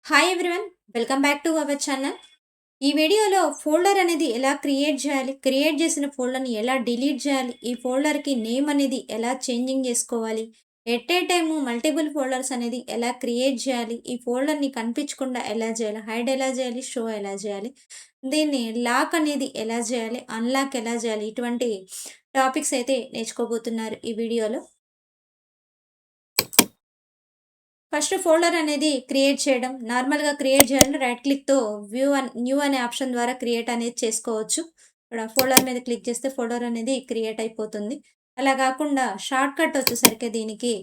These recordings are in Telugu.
Hi everyone, welcome back to our channel. ఈ వీడియోలో ఫోల్డర్ అనేది ఎలా క్రియేట్ చేయాలి, క్రియేట్ చేసిన ఫోల్డర్ని ఎలా డిలీట్ చేయాలి, ఈ ఫోల్డర్కి నేమ్ అనేది ఎలా చేంజింగ్ చేసుకోవాలి, at a time multiple folders అనేది ఎలా క్రియేట్ చేయాలి, ఈ ఫోల్డర్ని కనిపించకుండా ఎలా చేయాలి, హైడ్ ఎలా చేయాలి, షో ఎలా చేయాలి, దీన్ని లాక్ అనేది ఎలా చేయాలి, అన్లాక్ ఎలా చేయాలి, ఇటువంటి టాపిక్స్ అయితే నేర్చుకోబోతున్నారు ఈ వీడియోలో. ఫస్ట్ ఫోల్డర్ అనేది క్రియేట్ చేయడం. నార్మల్‌గా క్రియేట్ చేయాలంటే రైట్ క్లిక్‌తో న్యూ అనే ఆప్షన్ ద్వారా క్రియేట్ అనేది చేసుకోవచ్చు. ఇక్కడ ఫోల్డర్ మీద క్లిక్ చేస్తే ఫోల్డర్ అనేది క్రియేట్ అయిపోతుంది. అలా కాకుండా షార్ట్‌కట్ వచ్చేసరికి దీనికి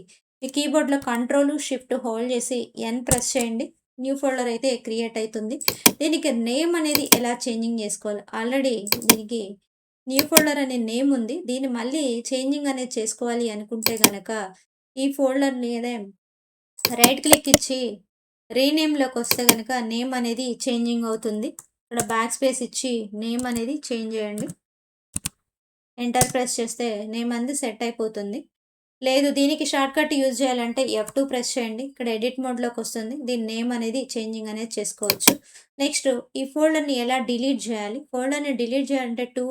ఈ కీబోర్డ్‌లో కంట్రోల్, షిఫ్ట్ హోల్డ్ చేసి ఎన్ ప్రెస్ చేయండి. న్యూ ఫోల్డర్ అయితే క్రియేట్ అయితుంది. దీనికి నేమ్ అనేది ఎలా చేంజింగ్ చేసుకోవాలి. ఆల్రెడీ దీనికి న్యూ ఫోల్డర్ అనే నేమ్ ఉంది. దీన్ని మళ్ళీ చేంజింగ్ అనేది చేసుకోవాలి అనుకుంటే గనక ఈ ఫోల్డర్‌ని రైట్ క్లిక్ ఇచ్చి రీనేమ్‌లోకి వస్తే గనక నేమ్ అనేది చేంజింగ్ అవుతుంది. ఇక్కడ బ్యాక్ స్పేస్ ఇచ్చి నేమ్ అనేది చేంజ్ చేయండి. ఎంటర్ ప్రెస్ చేస్తే నేమ్ అనేది సెట్ అయిపోతుంది. లేదు దీనికి షార్ట్‌కట్ యూజ్ చేయాలంటే F2 ప్రెస్ చేయండి. ఇక్కడ ఎడిట్ మోడ్‌లోకి వస్తుంది. దీని నేమ్ అనేది చేంజింగ్ అనేది చేసుకోవచ్చు. నెక్స్ట్ ఈ ఫోల్డర్‌ని ఎలా డిలీట్ చేయాలి? ఫోల్డర్‌ని డిలీట్ చేయాలంటే 2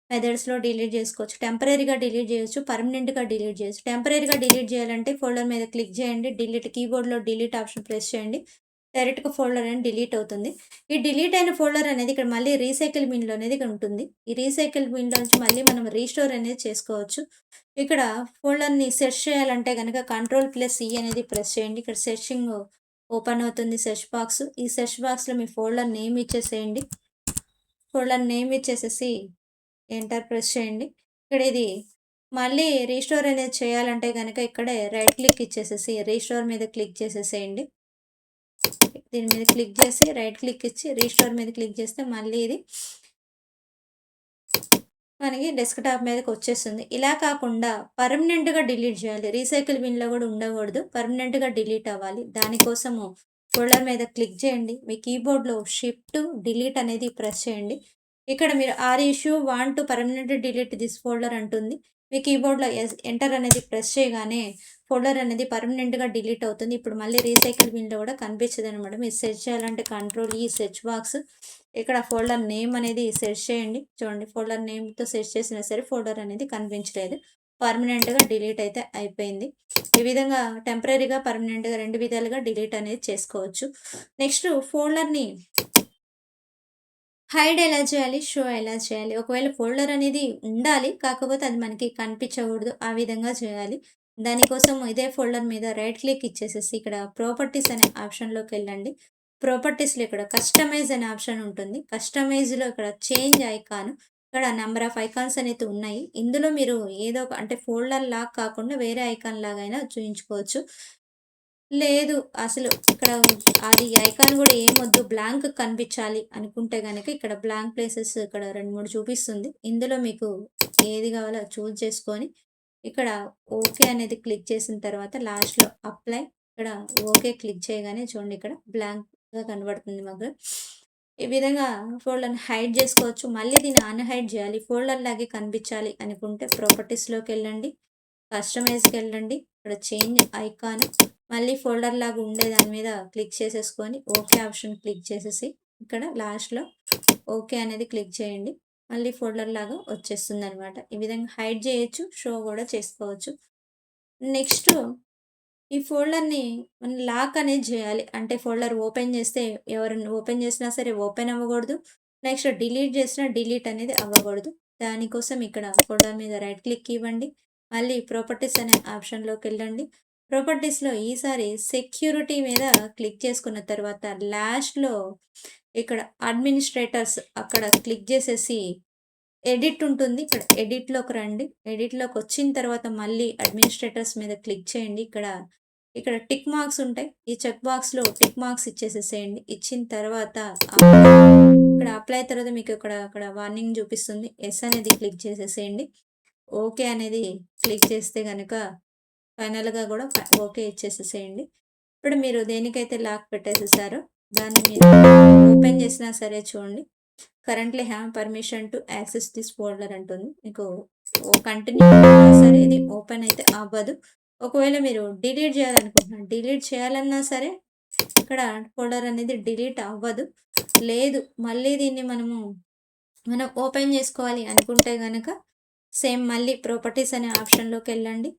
మెథడ్స్‌లో డిలీట్ చేసుకోవచ్చు. టెంపరరీగా డిలీట్ చేయొచ్చు, పర్మనెంట్‌గా డిలీట్ చేయొచ్చు. టెంపరరీగా డిలీట్ చేయాలంటే ఫోల్డర్ మీద క్లిక్ చేయండి. కీబోర్డ్‌లో డిలీట్ ఆప్షన్ ప్రెస్ చేయండి. డైరెక్ట్‌గా ఫోల్డర్ అనేది డిలీట్ అవుతుంది. ఈ డిలీట్ అయిన ఫోల్డర్ అనేది ఇక్కడ మళ్ళీ రీసైకిల్ బిన్‌లో అనేది ఇక్కడ ఉంటుంది. ఈ రీసైకిల్ బిన్‌లో నుంచి మళ్ళీ మనం రీస్టోర్ అనేది చేసుకోవచ్చు. ఇక్కడ ఫోల్డర్‌ని సెర్చ్ చేయాలంటే గనక కంట్రోల్+E అనేది ప్రెస్ చేయండి. ఇక్కడ సెర్చింగ్ ఓపెన్ అవుతుంది సెర్చ్ బాక్స్. ఈ సెర్చ్ బాక్స్‌లో మీ ఫోల్డర్ నేమ్ ఇచ్చేసేయండి. ఫోల్డర్ నేమ్ ఇచ్చేసేసి ఎంటర్ ప్రెస్ చేయండి. ఇక్కడ ఇది మళ్ళీ రీస్టోర్ అనేది చేయాలంటే గనక ఇక్కడే రైట్ క్లిక్ ఇచ్చేసేసి రీస్టోర్ మీద క్లిక్ చేసేసేయండి. దీని మీద క్లిక్ చేసి రైట్ క్లిక్ ఇచ్చి రీస్టోర్ మీద క్లిక్ చేస్తే మళ్ళీ ఇది మనకి డెస్క్‌టాప్ మీదకి వచ్చేస్తుంది. ఇలా కాకుండా పర్మనెంట్‌గా డిలీట్ చేయాలి. రీసైకిల్ బిన్‌లో కూడా ఉండకూడదు. పర్మనెంట్‌గా డిలీట్ అవ్వాలి. దానికోసము ఫోల్డర్ మీద క్లిక్ చేయండి. మీ కీబోర్డ్‌లో షిఫ్ట్ డిలీట్ అనేది ప్రెస్ చేయండి. ఇక్కడ మీరు want to permanent delete this folder అంటుంది. మీ కీబోర్డ్‌లో ఎంటర్ అనేది ప్రెస్ చేయగానే ఫోల్డర్ అనేది పర్మనెంట్‌గా డిలీట్ అవుతుంది. ఇప్పుడు మళ్ళీ రీసైకిల్ బిన్‌లో కూడా కనిపించదనమాట. మీరు సెర్చ్ చేయాలంటే కంట్రోల్ సెర్చ్ బాక్స్ ఇక్కడ ఫోల్డర్ నేమ్ అనేది సెర్చ్ చేయండి. చూడండి ఫోల్డర్ నేమ్‌తో సెర్చ్ చేసినా సరే ఫోల్డర్ అనేది కనిపించలేదు. పర్మనెంట్‌గా డిలీట్ అయితే అయిపోయింది. ఈ విధంగా టెంపరరీగా, పర్మనెంట్‌గా 2 విధాలుగా డిలీట్ అనేది చేసుకోవచ్చు. నెక్స్ట్ ఫోల్డర్‌ని హైడ్ ఎలా చేయాలి? షో ఎలా చేయాలి? ఒకవేళ ఫోల్డర్ అనేది ఉండాలి. కాకపోతే అది మనకి కనిపించకూడదు. ఆ విధంగా చేయాలి. దానికోసం ఇదే ఫోల్డర్ మీద రైట్ క్లిక్ ఇచ్చేసేసి ఇక్కడ ప్రాపర్టీస్ అనే ఆప్షన్‌లోకెళ్ళండి. ప్రాపర్టీస్‌లో ఇక్కడ కస్టమైజ్ అనే ఆప్షన్ ఉంటుంది. కస్టమైజ్‌లో ఇక్కడ చేంజ్ ఐకాన్ ఇక్కడ నంబర్ ఆఫ్ ఐకాన్స్ అనేది ఉన్నాయి. ఇందులో మీరు ఏదో ఒక అంటే ఫోల్డర్ లాగా కాకుండా వేరే ఐకాన్ లాగైనా చూయించుకోవచ్చు. లేదు. అసలు ఇక్కడ అది ఐకాన్ గూడా ఏమొద్దు బ్లాంక్ కనిపించాలి అనుకుంటే గనక ఇక్కడ బ్లాంక్ ప్లేసెస్ ఇక్కడ 2, 3 చూపిస్తుంది. ఇందులో మీకు ఏది కావాలో అది చూజ్ చేసుకొని ఇక్కడ ఓకే అనేది క్లిక్ చేసిన తర్వాత లాస్ట్‌లో అప్లై ఇక్కడ ఓకే క్లిక్ చేయగానే చూడండి ఇక్కడ బ్లాంక్‌గా కనబడుతుంది మాకు. ఈ విధంగా ఫోల్డర్‌ని హైడ్ చేసుకోవచ్చు. మళ్ళీ దీన్ని అన్‌హైడ్ చేయాలి. ఫోల్డర్ లాగే కనిపించాలి అనుకుంటే ప్రాపర్టీస్‌లోకెళ్ళండి. కస్టమైజ్‌కెళ్ళండి. ఇక్కడ చేంజ్ ఐకాన్ మళ్ళీ ఫోల్డర్ లాగా ఉండే దాని మీద క్లిక్ చేసేసుకొని ఓకే ఆప్షన్ క్లిక్ చేసేసి ఇక్కడ లాస్ట్‌లో ఓకే అనేది క్లిక్ చేయండి. మళ్ళీ ఫోల్డర్ లాగా వచ్చేస్తుందనమాట. ఈ విధంగా హైడ్ చేయొచ్చు, షో కూడా చేసుకోవచ్చు. నెక్స్ట్ ఈ ఫోల్డర్‌ని మనం లాక్ అనేది చేయాలి. అంటే ఫోల్డర్ ఓపెన్ చేస్తే ఎవరైనా ఓపెన్ చేసినా సరే ఓపెన్ అవ్వకూడదు. నెక్స్ట్ డిలీట్ చేసినా డిలీట్ అనేది అవ్వకూడదు. దానికోసం ఇక్కడ ఫోల్డర్ మీద రైట్ క్లిక్ ఇవ్వండి. మళ్ళీ ప్రాపర్టీస్ అనే ఆప్షన్‌లోకెళ్ళండి. ప్రాపర్టీస్‌లో ఈసారి సెక్యూరిటీ మీద క్లిక్ చేసుకున్న తర్వాత లాస్ట్‌లో ఇక్కడ అడ్మినిస్ట్రేటర్స్ అక్కడ క్లిక్ చేసేసి ఎడిట్ ఉంటుంది. ఇక్కడ ఎడిట్‌లోకి రండి. ఎడిట్‌లోకి వచ్చిన తర్వాత మళ్ళీ అడ్మినిస్ట్రేటర్స్ మీద క్లిక్ చేయండి. ఇక్కడ టిక్ మార్క్స్ ఉంటాయి. ఈ చెక్ బాక్స్‌లో టిక్ మార్క్స్ ఇచ్చేసేసేయండి. ఇచ్చిన తర్వాత ఇక్కడ అప్లై తర్వాత మీకు అక్కడ వార్నింగ్ చూపిస్తుంది. యెస్ అనేది క్లిక్ చేసేసేయండి. ఓకే అనేది క్లిక్ చేస్తే గనక ఫైనల్‌గా కూడా ఓకే ఇచ్చేసేసేయండి. ఇప్పుడు మీరు దేనికైతే లాక్ పెట్టేసేసారో దాన్ని మీరు ఓపెన్ చేసినా సరే చూడండి. Currently have permission to access this folder అంటుంది. మీకు కంటిన్యూ సరే ఇది ఓపెన్ అయితే అవ్వదు. ఒకవేళ మీరు డిలీట్ చేయాలనుకుంటున్నారు. డిలీట్ చేయాలన్నా సరే ఇక్కడ ఫోల్డర్ అనేది డిలీట్ అవ్వదు. లేదు మళ్ళీ దీన్ని మనం ఓపెన్ చేసుకోవాలి అనుకుంటే గనక సేమ్ మళ్ళీ ప్రాపర్టీస్ అనే ఆప్షన్‌లోకెళ్ళండి.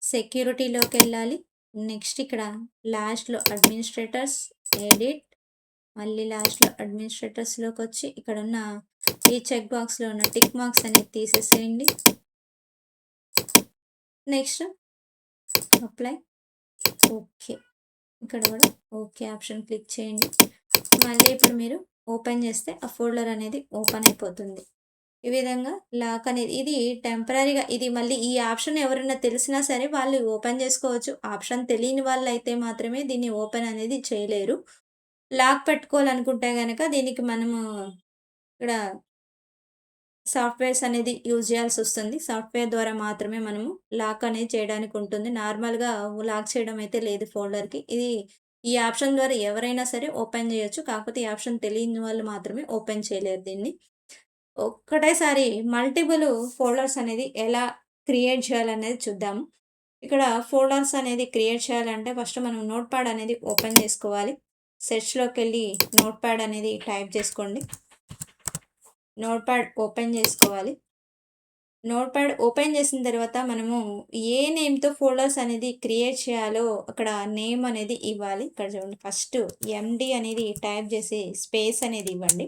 సెక్యూరిటీలోకెళ్ళాలి. నెక్స్ట్ ఇక్కడ లాస్ట్‌లో అడ్మినిస్ట్రేటర్స్, ఎడిట్, మళ్ళీ లాస్ట్‌లో అడ్మినిస్ట్రేటర్స్‌లోకొచ్చి ఇక్కడున్న ఈ చెక్ బాక్స్‌లో ఉన్న టిక్ మార్క్స్ అనేది తీసేసేయండి. Next apply. ఓకే. ఇక్కడ కూడా ఓకే ఆప్షన్ క్లిక్ చేయండి. మళ్ళీ ఇప్పుడు మీరు ఓపెన్ చేస్తే ఆ ఫోల్డర్ అనేది ఓపెన్ అయిపోతుంది. ఈ విధంగా లాక్ అనేది ఇది టెంపరరీగా ఇది మళ్ళీ ఈ ఆప్షన్ ఎవరైనా తెలిసినా సరే వాళ్ళు ఓపెన్ చేసుకోవచ్చు. ఆప్షన్ తెలియని వాళ్ళైతే మాత్రమే దీన్ని ఓపెన్ అనేది చేయలేరు. లాక్ పెట్టుకోవాలనుకుంటే గనక దీనికి మనము ఇక్కడ సాఫ్ట్‌వేర్స్ అనేది యూజ్ చేయాల్సొస్తుంది. సాఫ్ట్‌వేర్ ద్వారా మాత్రమే మనము లాక్ అనేది చేయడానికి ఉంటుంది. నార్మల్‌గా లాక్ చేయడం అయితే లేదు ఫోల్డర్‌కి. ఈ ఆప్షన్ ద్వారా ఎవరైనా సరే ఓపెన్ చేయొచ్చు. కాకపోతే ఈ ఆప్షన్ తెలియని వాళ్ళు మాత్రమే ఓపెన్ చేయలేరు దీన్ని. ఒక్కటేసారి మల్టిపుల్ ఫోల్డర్స్ అనేది ఎలా క్రియేట్ చేయాలనేది చూద్దాము. ఇక్కడ ఫోల్డర్స్ అనేది క్రియేట్ చేయాలంటే ఫస్ట్ మనం నోట్‌ప్యాడ్ అనేది ఓపెన్ చేసుకోవాలి. సెర్చ్‌లోకెళ్ళి నోట్‌ప్యాడ్ అనేది టైప్ చేసుకోండి. నోట్‌ప్యాడ్ ఓపెన్ చేసుకోవాలి. నోట్‌ప్యాడ్ ఓపెన్ చేసిన తర్వాత మనము ఏ నేమ్‌తో ఫోల్డర్స్ అనేది క్రియేట్ చేయాలో అక్కడ నేమ్ అనేది ఇవ్వాలి. ఇక్కడ చూడండి ఫస్ట్ ఎండీ అనేది టైప్ చేసి స్పేస్ అనేది ఇవ్వండి.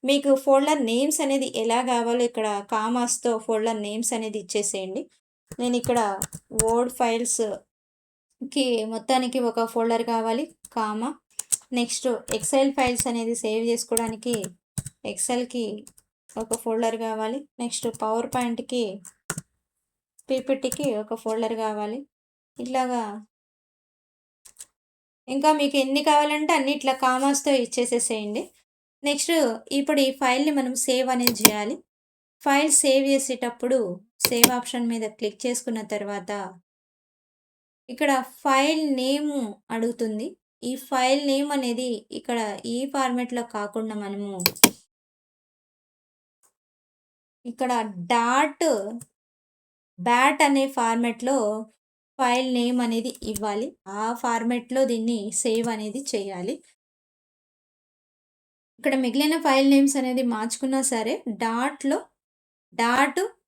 మీకు ఫోల్డర్ నేమ్స్ అనేది ఎలా కావాలో ఇక్కడ కామాస్‌తో ఫోల్డర్ నేమ్స్ అనేది ఇచ్చేసేయండి. నేను ఇక్కడ వర్డ్ ఫైల్స్‌కి మొత్తానికి ఒక ఫోల్డర్ కావాలి కామా. నెక్స్ట్ ఎక్సెల్ ఫైల్స్ అనేది సేవ్ చేసుకోవడానికి ఎక్సెల్‌కి ఒక ఫోల్డర్ కావాలి. నెక్స్ట్ పవర్ పాయింట్‌కి, పీపీటీకి ఒక ఫోల్డర్ కావాలి. ఇట్లాగా ఇంకా మీకు ఎన్ని కావాలంటే అన్ని ఇట్లా కామాస్‌తో ఇచ్చేసేసేయండి. నెక్స్ట్ ఇప్పుడు ఈ ఫైల్‌ని మనం సేవ్ అనేది చేయాలి. ఫైల్ సేవ్ చేసేటప్పుడు సేవ్ ఆప్షన్ మీద క్లిక్ చేసుకున్న తర్వాత ఇక్కడ ఫైల్ నేము అడుగుతుంది. ఈ ఫైల్ నేమ్ అనేది ఇక్కడ ఈ ఫార్మాట్‌లో కాకుండా మనము ఇక్కడ బ్యాట్ అనే ఫార్మాట్‌లో ఫైల్ నేమ్ అనేది ఇవ్వాలి. ఆ ఫార్మాట్‌లో దీన్ని సేవ్ అనేది చేయాలి. ఇక్కడ మిగిలిన ఫైల్ నేమ్స్ అనేది మార్చుకున్నా సరే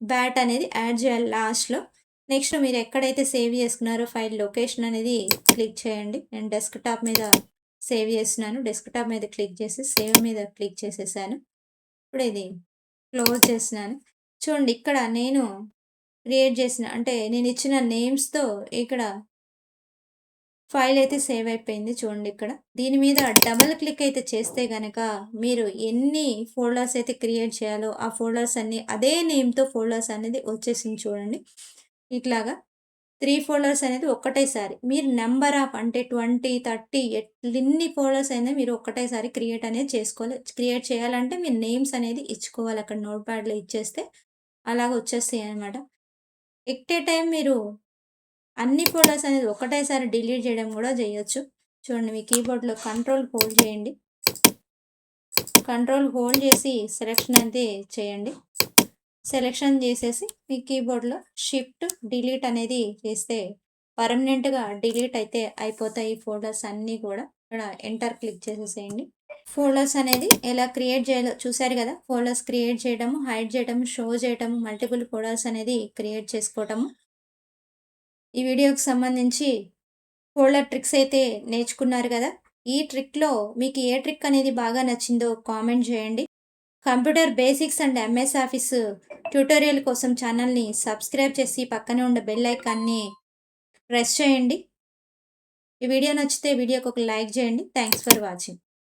బ్యాట్ అనేది యాడ్ చేయాలి లాస్ట్‌లో. నెక్స్ట్ మీరు ఎక్కడైతే సేవ్ చేసుకున్నారో ఫైల్ లొకేషన్ అనేది క్లిక్ చేయండి. నేను డెస్క్‌టాప్ మీద సేవ్ చేస్తున్నాను. డెస్క్‌టాప్ మీద క్లిక్ చేసి సేవ్ మీద క్లిక్ చేసేసాను. ఇప్పుడు ఇది క్లోజ్ చేస్తున్నాను. చూడండి ఇక్కడ నేను క్రియేట్ చేసిన అంటే నేను ఇచ్చిన నేమ్స్‌తో ఇక్కడ ఫైల్ అయితే సేవ్ అయిపోయింది చూడండి ఇక్కడ. దీని మీద డబుల్ క్లిక్ అయితే చేస్తే గనక మీరు ఎన్ని ఫోల్డర్స్ అయితే క్రియేట్ చేయాలో ఆ ఫోల్డర్స్ అన్నీ అదే నేమ్‌తో ఫోల్డర్స్ అనేది వచ్చేసింది చూడండి. ఇట్లాగా 3 ఫోల్డర్స్ అనేది ఒక్కటేసారి మీరు నంబర్ ఆఫ్ అంటే 20, 30 ఎన్ని ఫోల్డర్స్ అయినా మీరు ఒక్కటేసారి క్రియేట్ అనేది చేసుకోవాలి. క్రియేట్ చేయాలంటే మీరు నేమ్స్ అనేది ఇచ్చుకోవాలి. అక్కడ నోట్‌ప్యాడ్‌లో ఇచ్చేస్తే అలాగ వచ్చేస్తాయన్నమాట. ఎట్ ఏ టైమ్ మీరు అన్ని ఫోల్డర్స్ అనేది ఒకటేసారి డిలీట్ చేయడం కూడా చేయొచ్చు. చూడండి మీ కీబోర్డ్‌లో కంట్రోల్ హోల్డ్ చేయండి. కంట్రోల్ హోల్డ్ చేసి సెలెక్షన్ అయితే చేయండి. సెలెక్షన్ చేసేసి మీ కీబోర్డ్‌లో షిఫ్ట్ డిలీట్ అనేది చేస్తే పర్మనెంట్‌గా డిలీట్ అయితే అయిపోతాయి ఈ ఫోల్డర్స్ అన్నీ కూడా. ఇక్కడ ఎంటర్ క్లిక్ చేసేసేయండి. ఫోల్డర్స్ అనేది ఎలా క్రియేట్ చేయాలో చూసారు కదా! ఫోల్డర్స్ క్రియేట్ చేయడము, హైడ్ చేయడము, షో చేయడము, మల్టిపుల్ ఫోల్డర్స్ అనేది క్రియేట్ చేసుకోవటము. ఈ వీడియోకి సంబంధించి ఫోల్డర్ ట్రిక్స్ అయితే నేర్చుకున్నారు కదా! ఈ ట్రిక్‌లో మీకు ఏ ట్రిక్ అనేది బాగా నచ్చిందో కామెంట్ చేయండి. Computer basics and MS office tutorial కోసం ఛానల్‌ని సబ్స్క్రైబ్ చేసి పక్కనే ఉండే బెల్ ఐకాన్‌ని ప్రెస్ చేయండి. ఈ వీడియో నచ్చితే వీడియోకి ఒక లైక్ చేయండి. Thanks for watching.